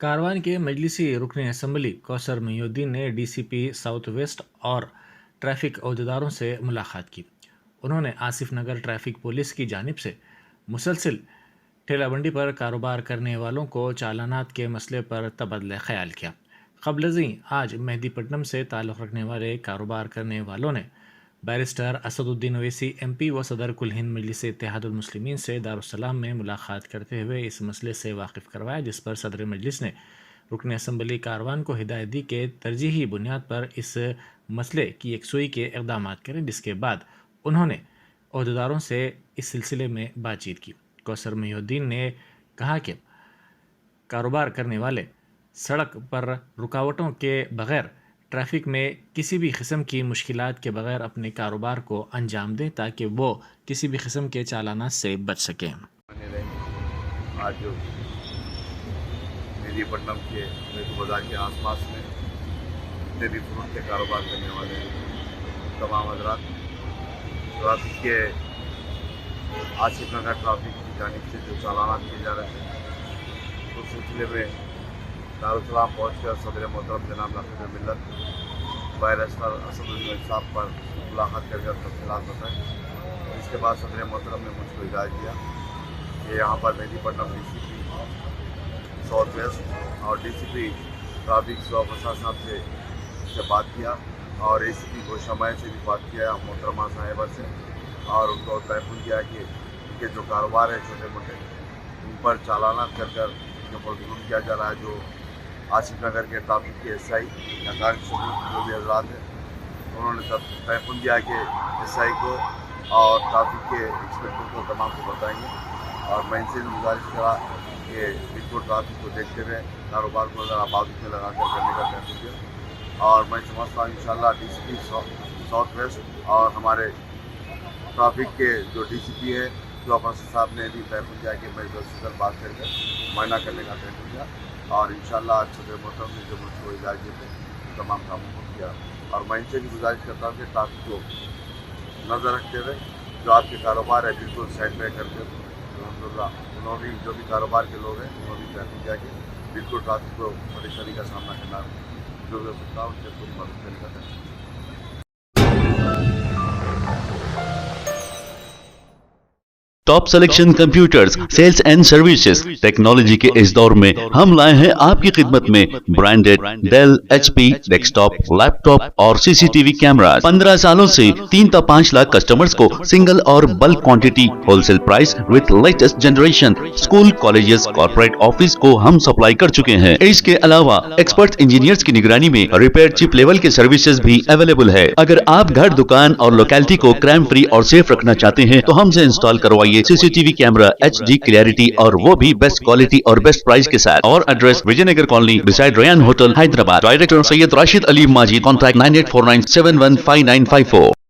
कारवान के मजलिसी रुकन असम्बली कौसर मोहिउद्दीन ने DCP साउथ वेस्ट और ट्रैफिक अहदेदारों से मुलाकात की। उन्होंने आसिफ नगर ट्रैफिक पुलिस की जानिब से मुसलसिल ठेलाबंडी पर कारोबार करने वालों को चालानात के मसले पर तबदला ख्याल किया। क़ब्ल आज मेहदीपट्टनम से ताल्लुक़ रखने वाले कारोबार करने वालों ने बैरिस्टर असदुद्दीन ओवैसी MP व सदर कुल हिंद मजलिस इत्तेहादुल मुस्लिमीन से दारुस्सलाम में मुलाकात करते हुए इस मसले से वाकिफ़ करवाया, जिस पर सदर मजलिस ने रुकन असम्बली कारवान को हिदायत दी कि तरजीही बुनियाद पर इस मसले की यकसुई के इक़दाम करें, जिसके बाद उन्होंने अहदेदारों से इस सिलसिले में बातचीत की। कौसर मोहिउद्दीन ने कहा कि कारोबार करने वाले सड़क पर रुकावटों के बग़ैर ट्रैफिक में किसी भी किस्म की मुश्किलात के बगैर अपने कारोबार को अंजाम दें ताकि वो किसी भी किस्म के चालाना से बच सकें। आज जो मेहदीपट्टनम के बाज़ार के आसपास में जितने भी फ्रूट के कारोबार करने वाले तमाम हज़रात ट्रैफिक के आसिफ नगर ट्रैफिक की जानिब से जो चालाना किए जा रहे हैं उस सिलसिले में दारुस्सलाम पहुँच कर सदर मोहतरम जनाब नाक़िब मिल्लत बैरिस्टर असदुद्दीन साहब पर मुलाकात करके तफसीलात बताएँ। इसके बाद सदर मोहतरम ने मुझको हिदायत दिया कि यहाँ पर मेहदीपट्टनम DCP साउथ वेस्ट और DCP ट्रैफिक साहब से बात किया और ACP गोशामाय से भी बात किया मोहतरमा साहिबा से, और उनको तयफ़ुन किया कि इनके जो कारोबार है छोटे मोटे उन पर चालाना कर कर जो प्रदूषण किया जा रहा है। जो आसिफ नगर के ट्रैफिक के SI या कांस्टेबल जो भी हजरात हैं उन्होंने तब तयफ़ुन दिया कि SI को और ट्रैफिक के इंस्पेक्टर को तमाम को बताएंगे, और मैं इनसे भी गुजारिश करा कि इनको ट्रैफिक को देखते हुए कारोबार को ज़रा बाजू में लगा कर करने का तयफ़ुन किया। और मैं समझता हूँ इंशाअल्लाह DCP साउथ वेस्ट और हमारे ट्रैफिक के जो DCP है जो अफसर साहब ने भी तयफ़ुन किया कि मैं जल्द से जल्द बात करके मुआयना करने का तयफ़ुन किया, और इंशाअल्लाह आज सदर मोहतरम ने जो मुझको इजाज़त दी तमाम कामों को किया। और मैं इनसे भी गुजारिश करता हूँ कि ट्रैफिक को नज़र रखते हुए जो आपके कारोबार है बिल्कुल साइड में करके अल्हम्दुलिल्लाह उन्होंने जो भी कारोबार के लोग हैं उन्होंने तयफ़ुन किया कि बिल्कुल ट्रैफिक को परेशानी का सामना करना जो भी हो सकता है उनसे पूरी मदद करने का तयफ़ुन। Top selection computers sales and services technology के इस दौर में हम लाए हैं आपकी खिदमत में branded Dell HP desktop laptop और CCTV कैमरा। 15 सालों से 3 से 5 लाख कस्टमर्स को सिंगल और bulk quantity wholesale price with latest generation school colleges corporate office को हम सप्लाई कर चुके हैं। इसके अलावा एक्सपर्ट इंजीनियर्स की निगरानी में रिपेयर चिप लेवल के सर्विसेज भी अवेलेबल है। अगर आप घर दुकान और लोकेलिटी को क्राइम फ्री और सेफ रखना चाहते हैं तो हमसे इंस्टॉल करवाइए CCTV कैमरा HD क्लैरिटी और वो भी बेस्ट क्वालिटी और बेस्ट प्राइस के साथ। और address Vijayanagar colony beside Ryan hotel Hyderabad. Director Syed Rashid Ali Majid. Contact 9849715954।